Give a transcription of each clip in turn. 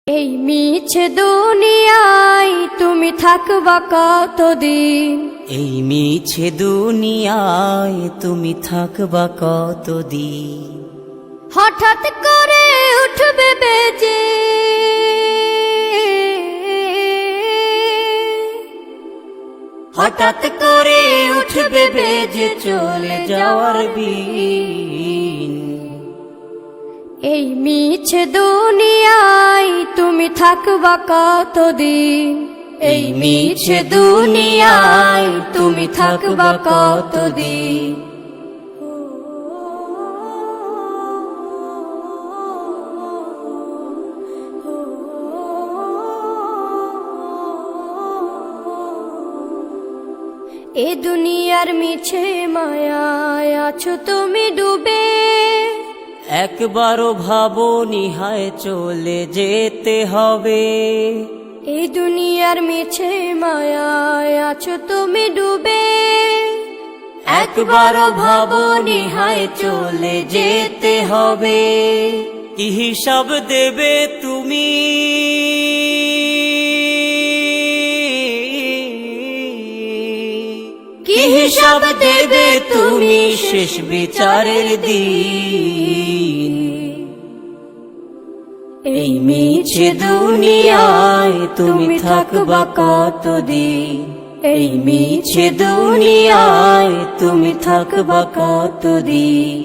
এই মিছে দুনিয়ায় তুমি থাকবা কতদিন? এই মিছে দুনিয়ায় তুমি থাকবা কতদিন? হঠাৎ করে উঠবে বেজে হঠাৎ করে উঠবে বেজে চলে যাওয়ার বিন। এই মিছে দুনিয়ায় তুমি থাকবা কতদিন? এই মিছে দুনিয়ায় তুমি থাকবা কতদিন? এ দুনিয়ার মিছে মায়ায় আছো তুমি ডুবে, একবারও ভাবো নিহায় চলে যেতে হবে। এই দুনিয়ার মিছে মায়ায় আছো তুমি ডুবে, একবারও ভাবো নিহায় চলে যেতে হবে। কি হিসাব দেবে তুমি? কি হিসাব দেবে তুমি শেষ বিচারের দিন? এই মিছে দুনিয়ায় তুমি থাকবা কতদিন? এই মিছে দুনিয়ায় তুমি থাকবা কতদিন?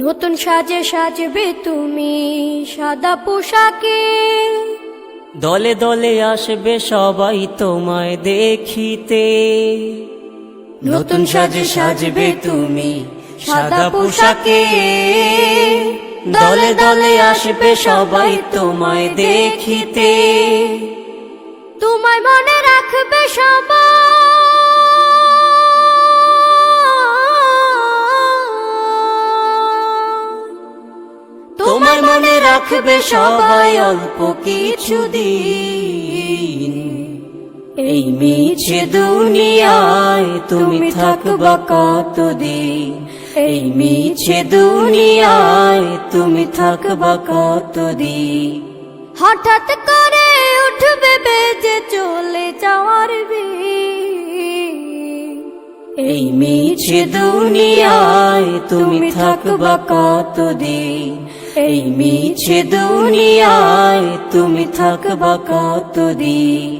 নতুন সাজে সাজবে তুমি সাদা পোশাকে, দলে দলে আসবে সবাই তোমায় দেখিতে। নতুন সাজে সাজবে তুমি সাদা পোশাকে, দলে দলে আসবে সবাই তোমায় দেখিতে। তোমায় মনে রাখবে সবাই, তোমায় মনে রাখবে সবাই অল্প কিছুদিন। এই মিছে দুনিয়ায় তুমি থাকবা কতদিন? এই মিছে দুনিয়ায় তুমি থাকবা কতদিন? হঠাৎ করে উঠবে বেজে চলে যাওয়ার বিন। এই মিছে দুনিয়ায় তুমি থাকবা কতদিন? এই মিছে দুনিয়ায় তুমি থাকবা কতদিন?